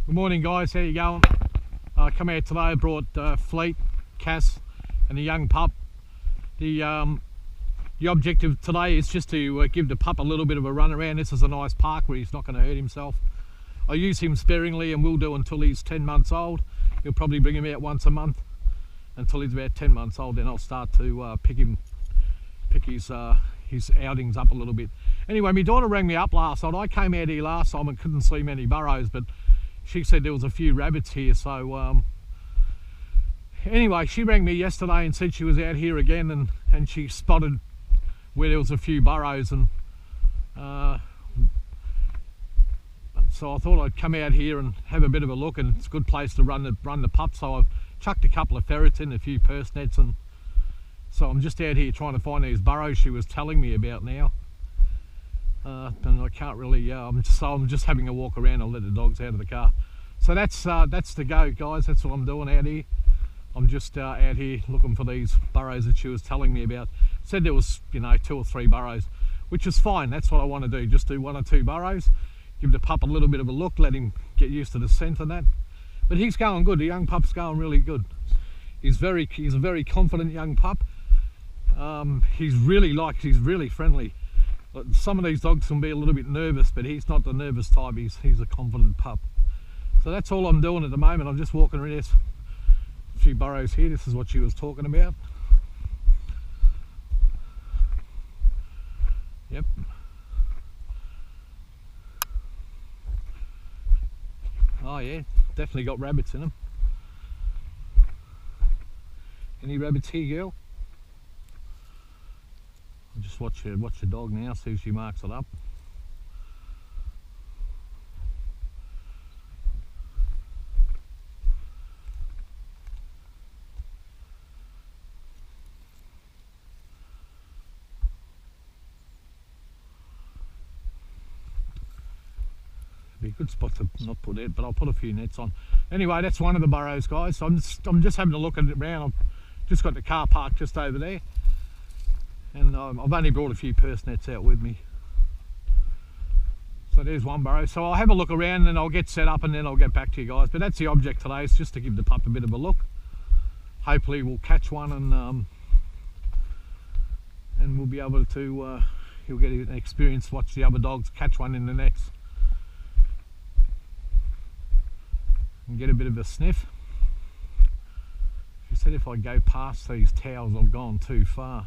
Good morning guys, how you going? Come out today, I brought Fleet, Cass and the young pup. The objective today is just to give the pup a little bit of a run around. This is a nice park where he's not going to hurt himself. I use him sparingly and will do until he's 10 months old. You'll probably bring him out once a month until he's about 10 months old, then I'll start to pick his outings up a little bit. Anyway, my daughter rang me up last night. I came out here last time and couldn't see many burrows, but she said there was a few rabbits here, so anyway, she rang me yesterday and said she was out here again and she spotted where there was a few burrows, and so I thought I'd come out here and have a bit of a look, and it's a good place to run the pup. So I've chucked a couple of ferrets in, a few purse nets, and so I'm just out here trying to find these burrows she was telling me about now. And I can't really, I'm just having a walk around. I'll let the dogs out of the car. So that's the go, guys. That's what I'm doing out here. I'm just out here looking for these burrows that she was telling me about. Said there was, you know, 2 or 3 burrows, which is fine. That's what I want to do. Just do 1 or 2 burrows, give the pup a little bit of a look, let him get used to the scent and that. But he's going good. The young pup's going really good. He's a very confident young pup. He's really friendly. Some of these dogs can be a little bit nervous, but he's not the nervous type. He's a confident pup. So that's all I'm doing at the moment. I'm just walking around. There's a few burrows here. This is what she was talking about. Yep. Oh yeah, definitely got rabbits in them. Any rabbits here, girl? I'll just watch the dog now, see if she marks it up. Be a good spot to not put it, but I'll put a few nets on. Anyway, that's one of the burrows, guys. So I'm just having a look at it around. I've just got the car parked just over there. And I've only brought a few purse nets out with me. So there's one burrow. So I'll have a look around and I'll get set up and then I'll get back to you guys. But that's the object today, is just to give the pup a bit of a look. Hopefully we'll catch one and we'll be able to, he'll get an experience, watch the other dogs catch one in the nets. And get a bit of a sniff. She said if I go past these towels I've gone too far.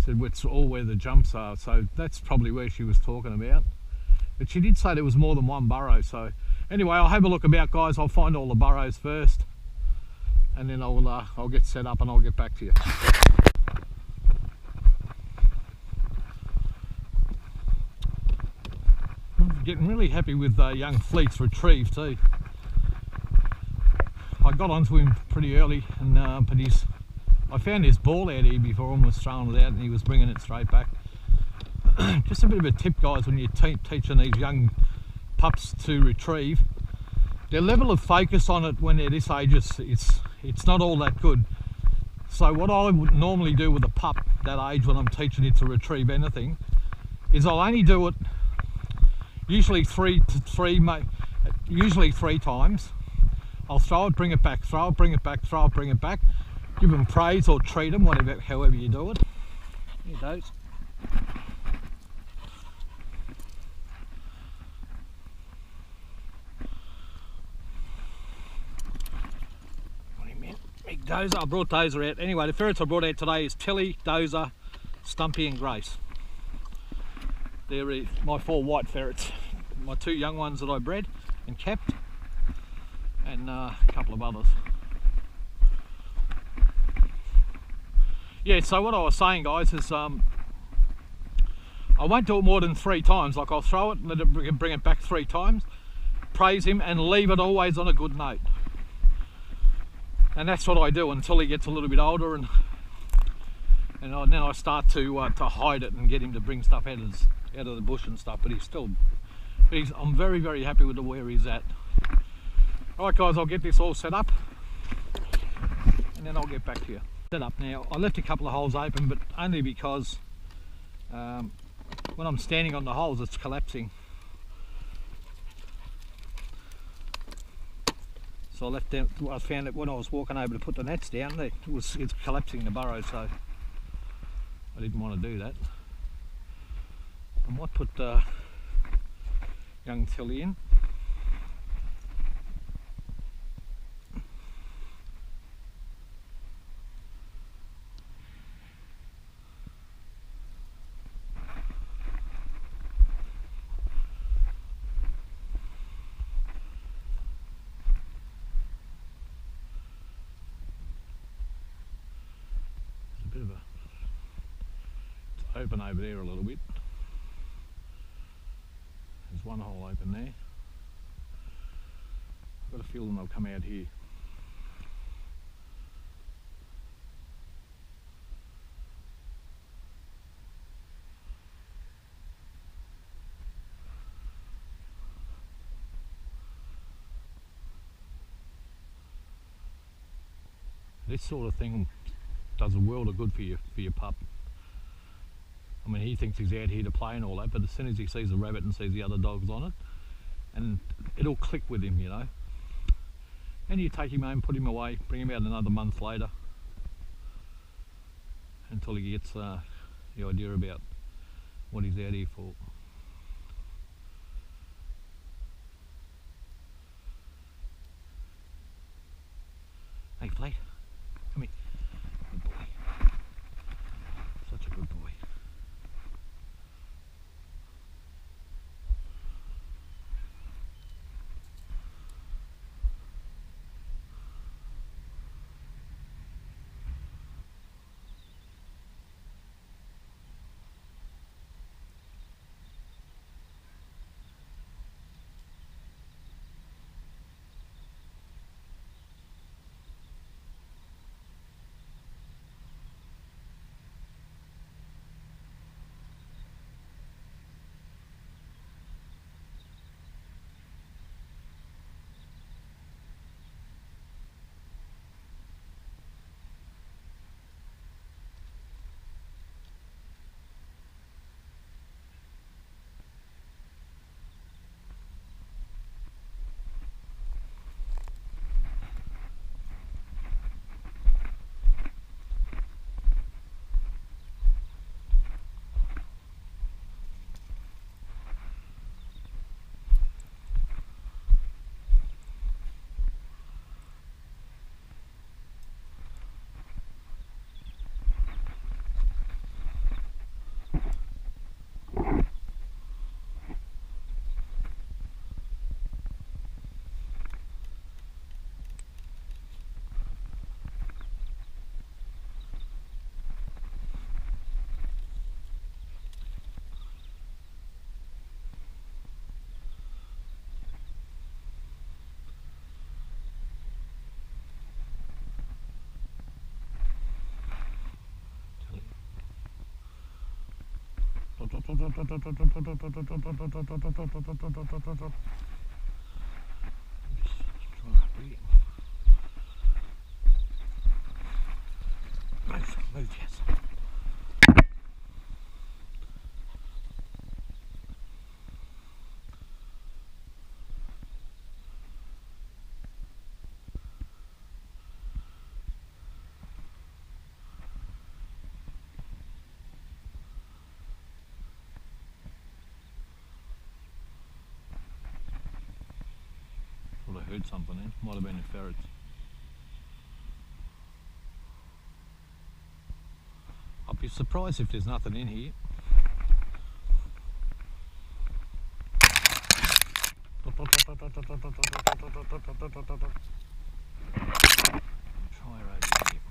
Said it's all where the jumps are, so that's probably where she was talking about. But she did say there was more than one burrow. So anyway, I'll have a look about, guys. I'll find all the burrows first, and then I'll get set up and I'll get back to you. I'm getting really happy with young Fleet's retrieve too. I got onto him pretty early, and but I found this ball out here before, almost throwing it out, and he was bringing it straight back. Just a bit of a tip, guys, when you're teaching these young pups to retrieve, their level of focus on it when they're this age, it's not all that good. So what I would normally do with a pup that age when I'm teaching it to retrieve anything is I'll only do it usually three times. I'll throw it, bring it back, throw it, bring it back, throw it, bring it back. Give them praise or treat them, whatever, however you do it. Here goes. Big Dozer. I brought Dozer out. Anyway, the ferrets I brought out today is Tilly, Dozer, Stumpy and Grace. They're my 4 white ferrets. My 2 young ones that I bred and kept, and a couple of others. Yeah, so what I was saying, guys, is I won't do it more than 3 times. Like, I'll throw it, let it bring it back 3 times, praise him, and leave it always on a good note. And that's what I do until he gets a little bit older, and then I start to hide it and get him to bring stuff out of the bush and stuff. But I'm very, very happy with where he's at. All right, guys, I'll get this all set up, and then I'll get back to you. Set up now. I left a couple of holes open, but only because when I'm standing on the holes it's collapsing. So I left them. I found it when I was walking over to put the nets down. It's collapsing the burrow, so I didn't want to do that. I might put young Tilly in. It's open over there a little bit. There's one hole open there. I've got a feeling they'll come out here. This sort of thing does a world of good for your pup. I mean, he thinks he's out here to play and all that, but as soon as he sees a rabbit and sees the other dogs on it, and it'll click with him, you know. And you take him home, put him away, bring him out another month later until he gets the idea about what he's out here for. Hey, Flea, come here. Good boy. Such a good boy. Move, yes. Thought I heard something then. Might have been a ferret. I'd be surprised if there's nothing in here. Try over here.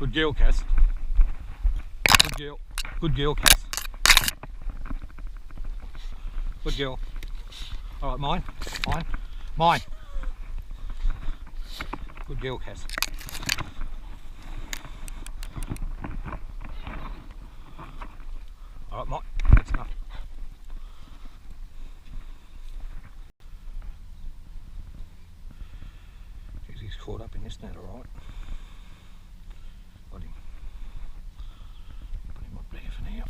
Good girl, Cass. Good girl. Good girl, Cass. Good girl. All right, mine. Mine. Mine. Good girl, Cass. All right, mine. That's enough. Jeez, he's caught up in this net, all right. Got him. Put him up there for now.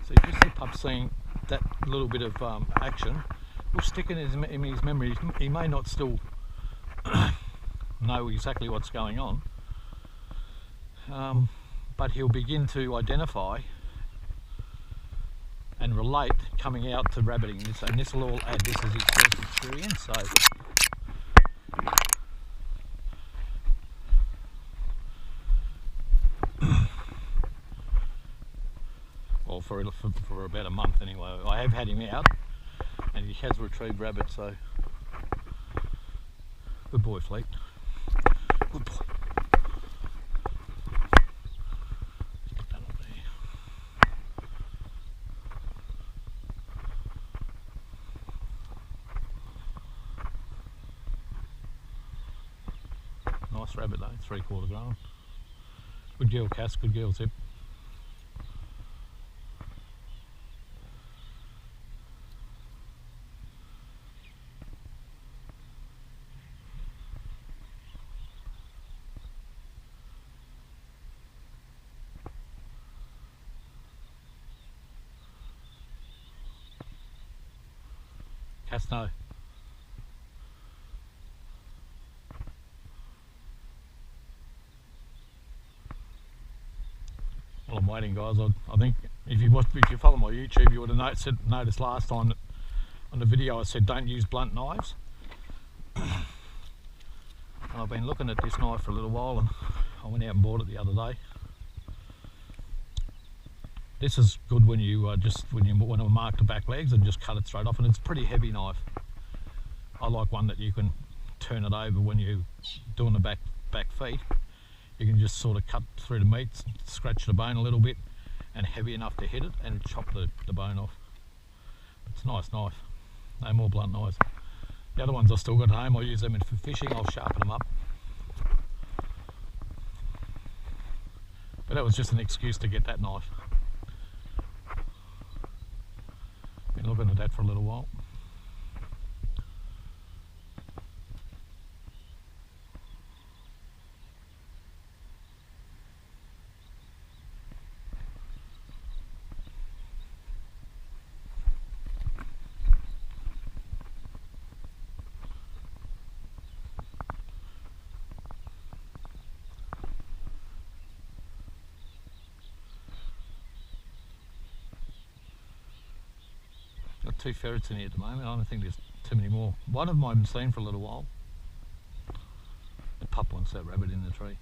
So just the pup seeing that little bit of action will stick in his memory. He may not still know exactly what's going on, but he'll begin to identify and relate coming out to rabbiting this, and this will all add this as his first experience. So well, for about a month anyway. I have had him out and he has retrieved rabbits, so good boy, Fleet. Good boy. Let's put that up there. Nice rabbit though, 3/4 grown. Good girl, Cass, good girl, Zip. Cass, no. Well, I'm waiting, guys. I think if you follow my YouTube, you would have noticed last time that on the video I said don't use blunt knives. And I've been looking at this knife for a little while, and I went out and bought it the other day. This is good when you want to mark the back legs and just cut it straight off, and it's a pretty heavy knife. I like one that you can turn it over when you're doing the back feet. You can just sort of cut through the meat, scratch the bone a little bit, and heavy enough to hit it and chop the bone off. It's a nice knife. No more blunt knives. The other ones I've still got at home, I'll use them for fishing. I'll sharpen them up. But that was just an excuse to get that knife. Been looking at that for a little while. Got 2 ferrets in here at the moment. I don't think there's too many more. One of them I haven't seen for a little while. What's that rabbit in the tree?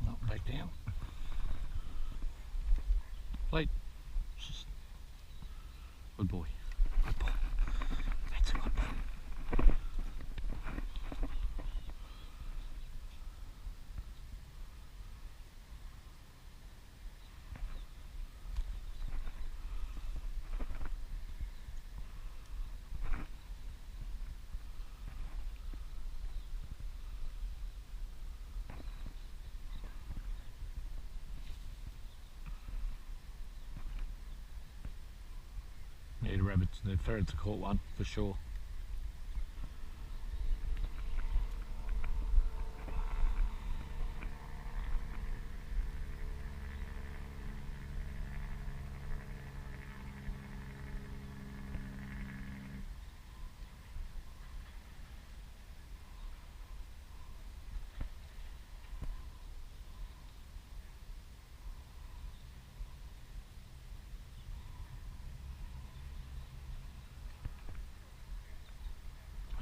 No, back down. Wait. Good boy. Good boy. That's a good boy. Yeah, the rabbits, the ferrets have caught one for sure.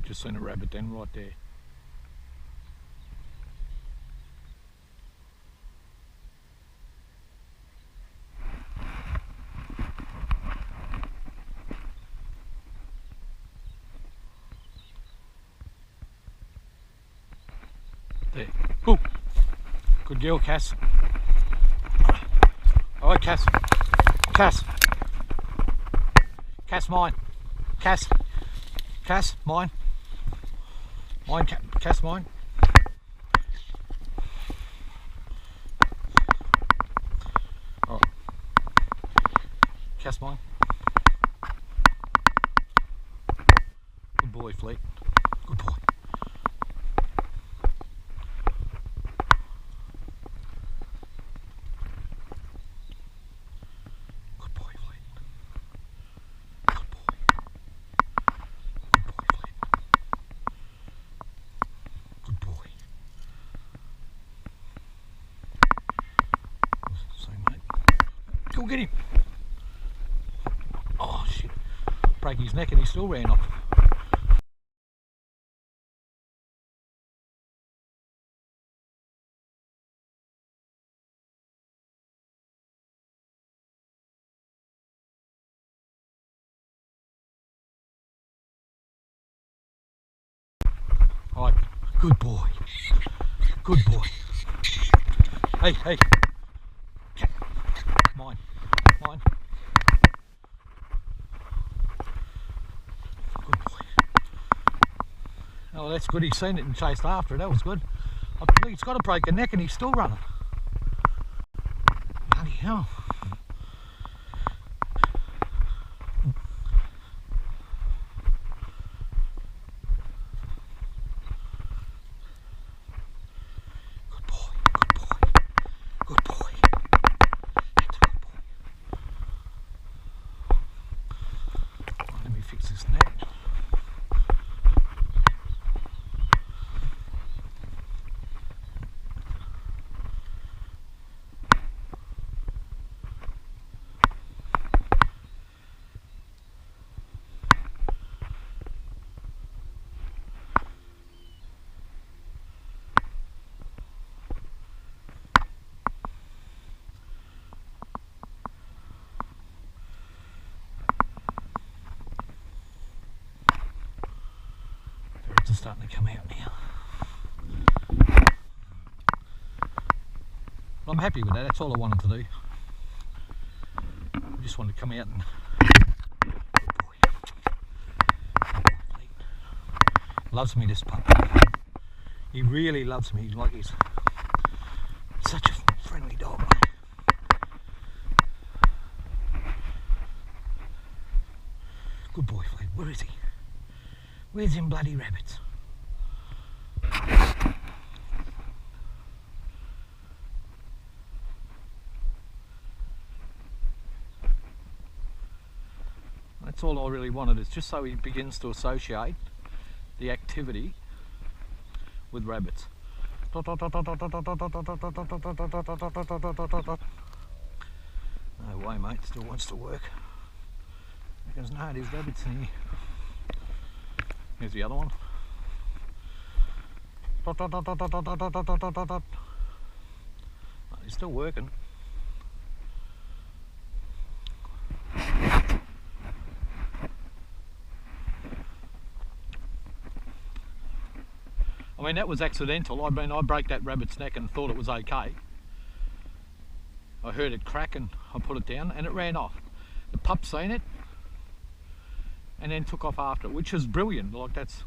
Just seen a rabbit then right there. There. Ooh. Good girl, Cass. Alright, Cass. Cass. Cass, mine. Cass. Cass, mine. Mine, Cass, mine. Oh. Cass, mine. Good boy, Fleet. Good boy. Good boy, Fleet. Good boy. Good boy, Fleet. Good boy. So, mate. Go get him. Oh, shit. Break his neck and he still ran off. Alright, good boy. Good boy. Hey, hey. Mine. Mine. Good boy. Oh, that's good. He's seen it and chased after it. That was good. Look, he's got to break a neck and he's still running. Bloody hell. Fix this net. Starting to come out now. Well, I'm happy with that. That's all I wanted to do. I just wanted to come out and good boy. Loves me, this pup. He really loves me. Like he's such a friendly dog. Good boy, Fleet. Where is he? Where's them bloody rabbits? That's all I really wanted, is just so he begins to associate the activity with rabbits. No way, mate, still wants to work. He goes, no, there's rabbits in here. Here's the other one. No, he's still working. I mean, that was accidental. I mean, I broke that rabbit's neck and thought it was okay. I heard it crack and I put it down and it ran off. The pup seen it and then took off after it, which is brilliant. Like, that's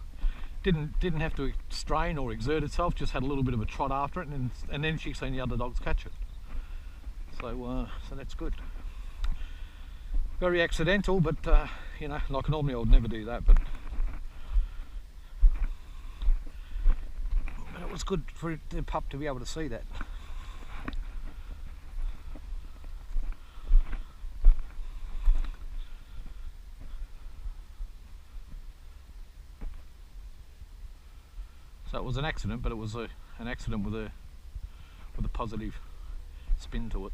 didn't have to strain or exert itself, just had a little bit of a trot after it, and then she seen the other dogs catch it. So that's good. Very accidental, but you know, like normally I would never do that, but it was good for the pup to be able to see that. So it was an accident, but it was an accident with a positive spin to it.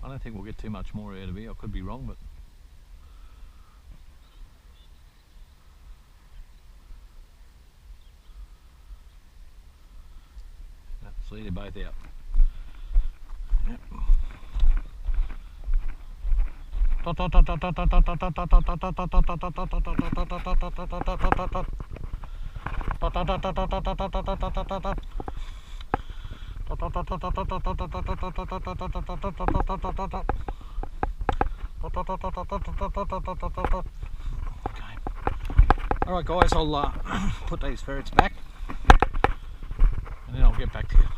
I don't think we'll get too much more out of here. I could be wrong, but see, they're both out. Yep. Alright guys, I'll put these ferrets back and then I'll get back to you.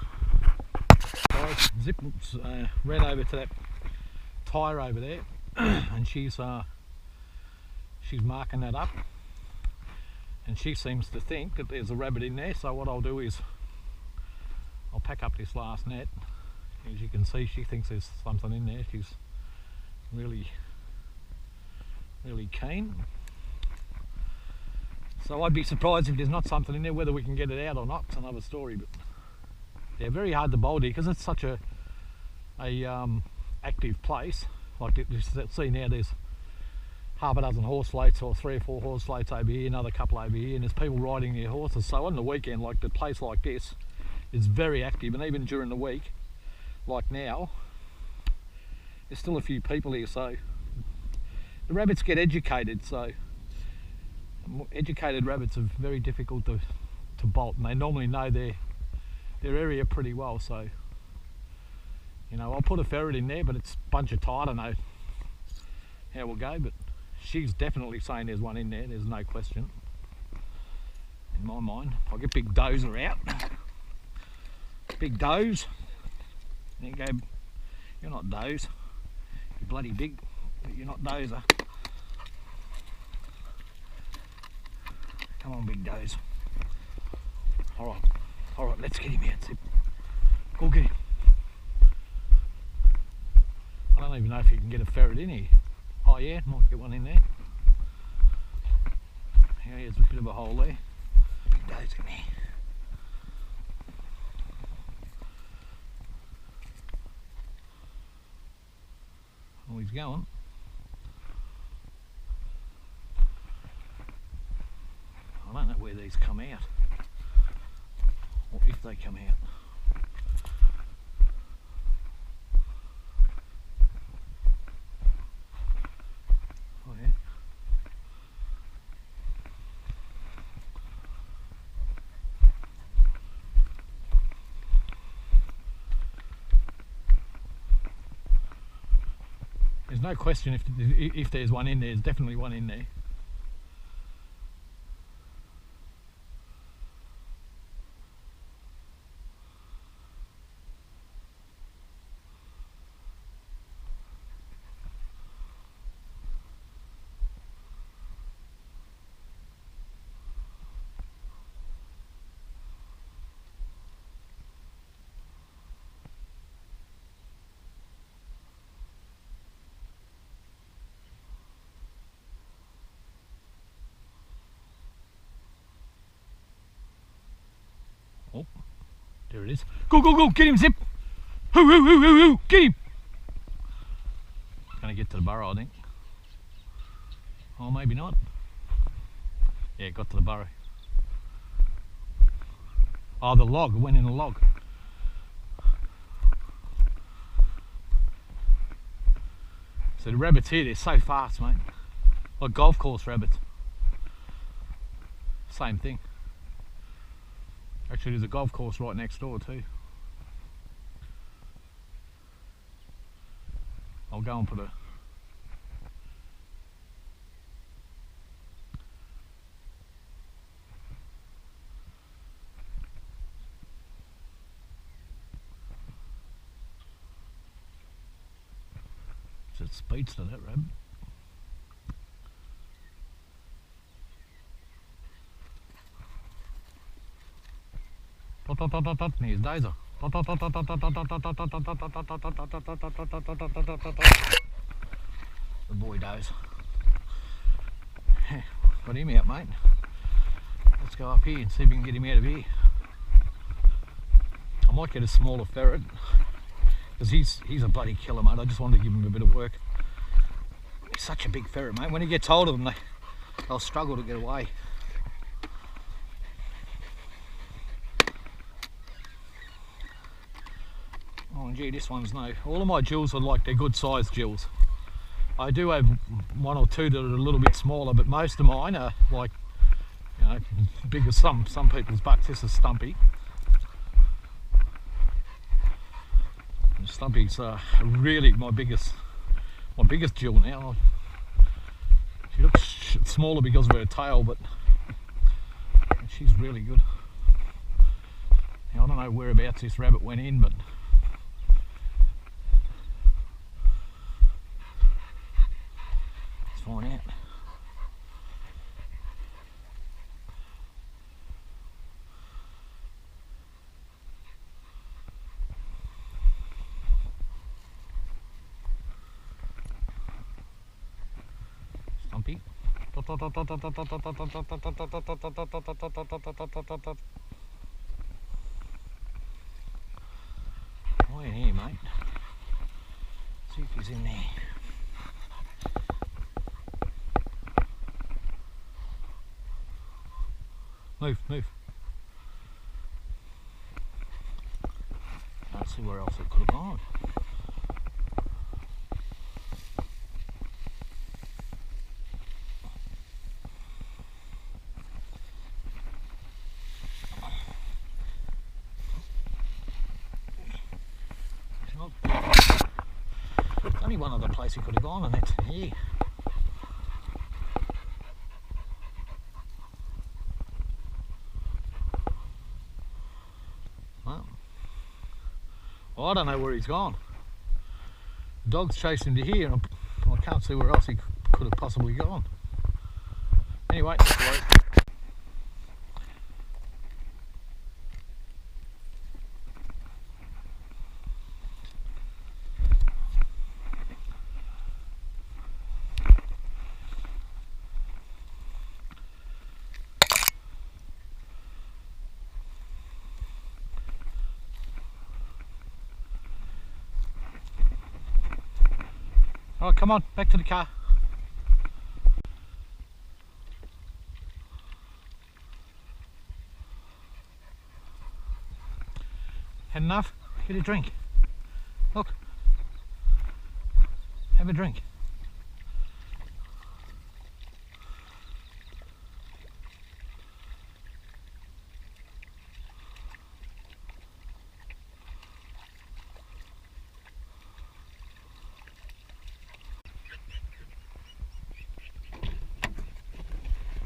Guys, Zip ran over to that tyre over there and she's marking that up, and she seems to think that there's a rabbit in there. So what I'll do is I'll pack up this last net. As you can see, she thinks there's something in there. She's really keen. So I'd be surprised if there's not something in there. Whether we can get it out or not, it's another story. But they're very hard to bolt here because it's such a active place. Like you see now, there's half a dozen horse floats or 3 or 4 horse floats over here, another couple over here, and there's people riding their horses. So on the weekend, like the place like this is very active, and even during the week, like now, there's still a few people here. So the rabbits get educated. So educated rabbits are very difficult to bolt, and they normally know their area pretty well. So, you know, I'll put a ferret in there, but it's a bunch of tie. I don't know how we'll go, but she's definitely saying there's one in there. There's no question in my mind. I'll get Big Dozer out. Big Doze. There you go. You're not Doze. You're bloody big, but you're not Dozer. Come on, Big Doze. Alright, let's get him out, Zip. Go get him. I don't even know if you can get a ferret in here. Oh yeah, might get one in there. Yeah, there's a bit of a hole there. Doze in there. Oh, he's going. I don't know where these come out, or if they come out. Oh yeah. There's no question if there's one in there. There's definitely one in there. Oh, there it is. Go, go, go, get him, Zip. Hoo, hoo, hoo, hoo, hoo, get him. Gonna get to the burrow, I think. Oh, maybe not. Yeah, got to the burrow. Oh, the log, it went in the log. So the rabbits here, they're so fast, mate. Like golf course rabbits. Same thing. Actually, there's a golf course right next door too. I'll go and put a... It speeds to that rabbit. Dot dot dot dot dot. Here's Dazer. Dot dot dot dot dot dot dot dot dot dot dot dot dot dot dot. The boy does. Got him out, mate. Let's go up here and see if we can get him out of here. I might get a smaller ferret. Because he's a bloody killer, mate. I just wanted to give him a bit of work. He's such a big ferret, mate. When he gets hold of them, they'll struggle to get away. Oh gee, this one's no. All of my jewels are like, they're good sized jewels. I do have one or two that are a little bit smaller, but most of mine are like, you know, big as some people's bucks. This is Stumpy. Stumpy's really my biggest jewel now. She looks smaller because of her tail, but she's really good. Now, I don't know whereabouts this rabbit went in, but let's find out. Stumpy. Oh, in here, mate. See if he's in there. Move, move. Can't see where else it could have gone. There's only one other place he could have gone, and that's here. Well, I don't know where he's gone. The dog's chased him to here, and I can't see where else he could have possibly gone. Anyway, let's wait. Alright, come on, back to the car. Had enough? Get a drink. Look. Have a drink.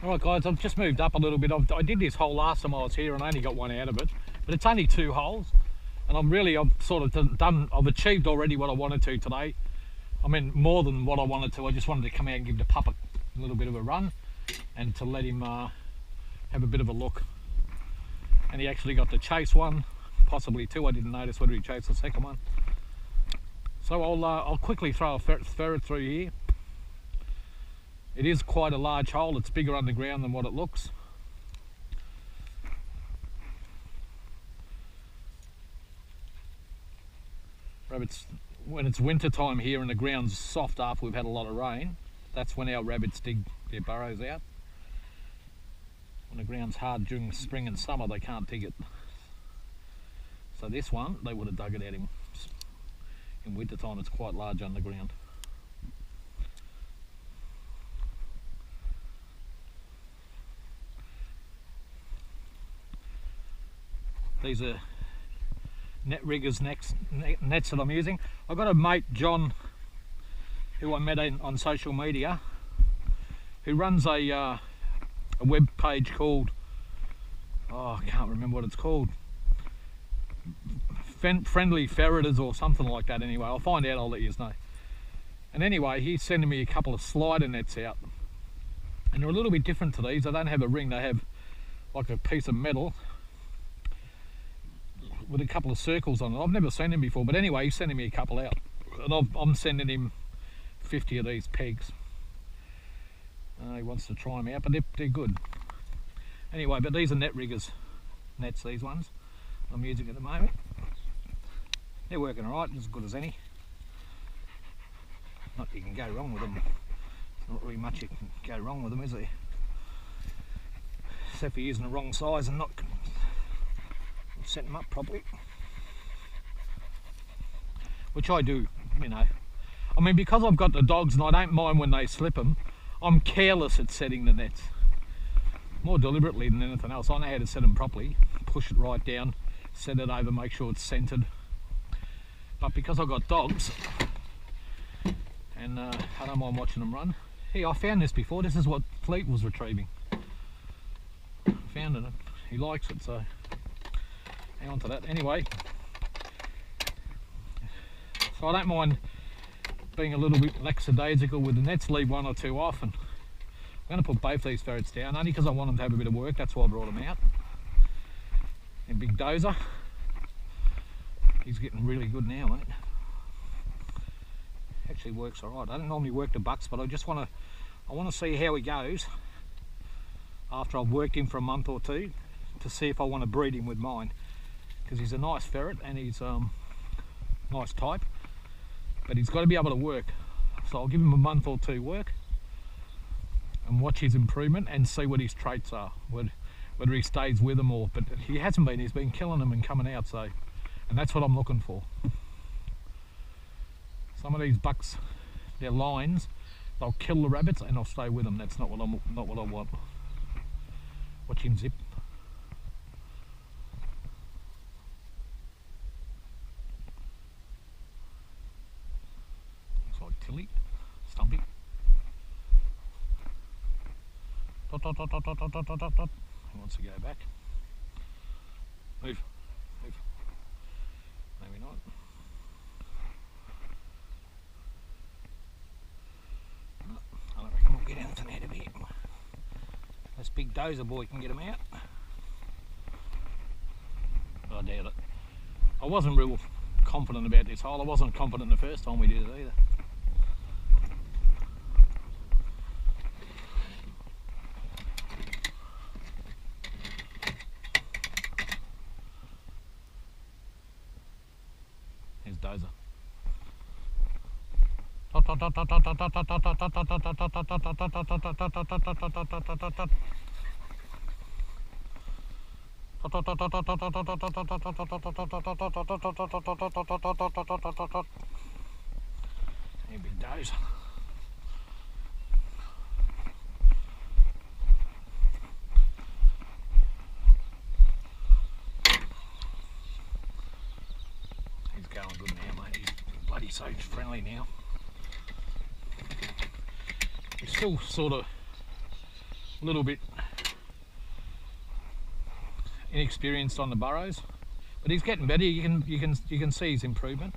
Alright guys, I've just moved up a little bit. I did this hole last time I was here and I only got one out of it. But it's only 2 holes. And I've achieved already what I wanted to today. I mean, more than what I wanted to. I just wanted to come out and give the pup a little bit of a run. And to let him have a bit of a look. And he actually got to chase one, possibly 2. I didn't notice whether he chased the second one. So I'll quickly throw a ferret through here. It is quite a large hole. It's bigger underground than what it looks. Rabbits, when it's winter time here and the ground's soft after we've had a lot of rain, that's when our rabbits dig their burrows out. When the ground's hard during spring and summer, they can't dig it. So this one, they would have dug it out in winter time. It's quite large underground. These are net riggers nets that I'm using. I've got a mate, John, who I met on social media, who runs a web page called, oh, I can't remember what it's called, Friendly Ferreters or something like that. Anyway, I'll find out, I'll let you know. And anyway, he's sending me a couple of slider nets out, and they're a little bit different to these. They don't have a ring, they have like a piece of metal with a couple of circles on it. I've never seen them before, but anyway, he's sending me a couple out, and I'm sending him 50 of these pegs. He wants to try them out, but they're good. Anyway, but these are net riggers nets, these ones I'm using at the moment. They're working alright, as good as any. Not you can go wrong with them. There's not really much you can go wrong with them, is there? Except for using the wrong size and not set them up properly. Which I do, you know. I mean, because I've got the dogs and I don't mind when they slip them, I'm careless at setting the nets. More deliberately than anything else. I know how to set them properly. Push it right down, set it over, make sure it's centered. But because I've got dogs, and I don't mind watching them run. Hey, I found this before. This is what Fleet was retrieving. Found it. He likes it, so hang on to that. Anyway, so I don't mind being a little bit lackadaisical with the nets, leave one or two off, and I'm going to put both these ferrets down only because I want them to have a bit of work. That's why I brought them out. And Big Dozer, he's getting really good now, mate. Actually works alright. I don't normally work the bucks, but I just want to see how he goes after I've worked him for a month or two, to see if I want to breed him with mine, because he's a nice ferret and he's nice type, but he's got to be able to work. So I'll give him a month or two work and watch his improvement and see what his traits are, whether he stays with them or, but he hasn't been. He's been killing them and coming out, so, and that's what I'm looking for. Some of these bucks, they're lines, they'll kill the rabbits and I'll stay with them. That's not what I want. Watch him zip. Looks like Tilly, Stumpy. Dot, dot, dot, dot, dot, dot, dot, dot, dot. He wants to go back. Move, move. Maybe not. I don't reckon we'll get anything out of here. This Big Dozer boy can get him out. But I doubt it. I wasn't real confident about this hole. I wasn't confident the first time we did it either. Here's Dozer. Here Big Dozer. He's going good now, mate. He's bloody so friendly now. He's still sort of a little bit inexperienced on the burrows, but he's getting better. You can see his improvement.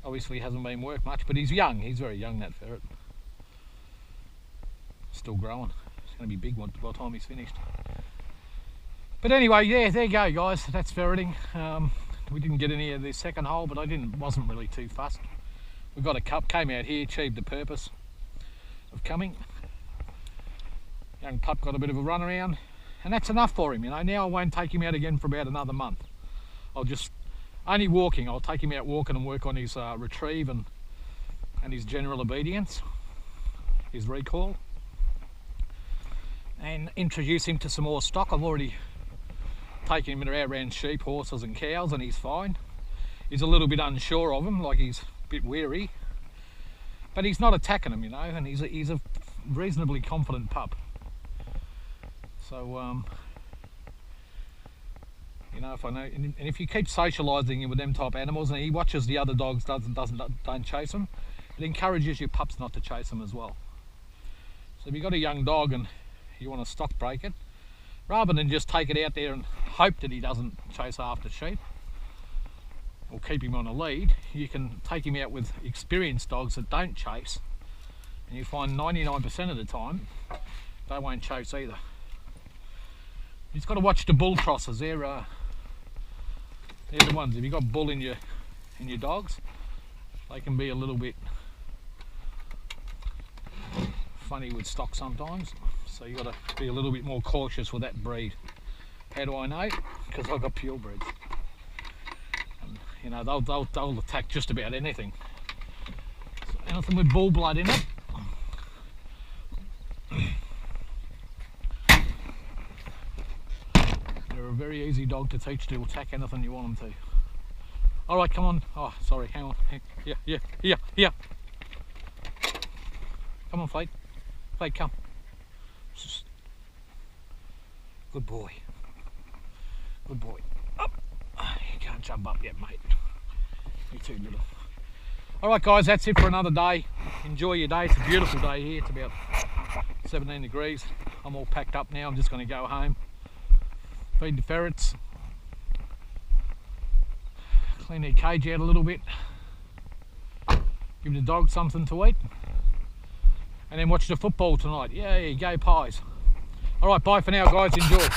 Obviously hasn't been worked much, but he's young. He's very young, that ferret. Still growing. It's going to be big one by the time he's finished. But anyway, yeah, there you go, guys. That's ferreting. We didn't get any of the second hole, but wasn't really too fussed. We got a cup, came out here, achieved the purpose of coming. Young pup got a bit of a run around, and that's enough for him, you know. Now I won't take him out again for about another month. I'll just Only walking. I'll take him out walking and work on his retrieve and his general obedience, his recall, and introduce him to some more stock. I've already taken him around sheep, horses and cows, and he's fine. He's a little bit unsure of them, like he's a bit weary, but he's not attacking them, you know, and he's a reasonably confident pup. So you know, if I know, and if you keep socialising him with them type animals, and he watches the other dogs, don't chase them, it encourages your pups not to chase them as well. So if you've got a young dog and you want to stock break it, rather than just take it out there and hope that he doesn't chase after sheep or keep him on a lead, you can take him out with experienced dogs that don't chase, and you find 99% of the time they won't chase either. You've got to watch the bull crosses. They're the ones. If you've got bull in your dogs, they can be a little bit funny with stock sometimes. So you've got to be a little bit more cautious with that breed. How do I know? Because I've got purebreds. And, you know, they'll attack just about anything. So anything with bull blood in it. They're a very easy dog to teach to attack anything you want them to. All right, come on. Oh, sorry, hang on. Yeah. Come on, Fleet. Fleet, come. Good boy. Good boy. Up. You can't jump up yet, mate. You're too little. All right, guys, that's it for another day. Enjoy your day. It's a beautiful day here. It's about 17 degrees. I'm all packed up now. I'm just going to go home. Feed the ferrets, clean their cage out a little bit, give the dog something to eat, and then watch the football tonight. Yay, go Pies. Alright, bye for now guys, enjoy.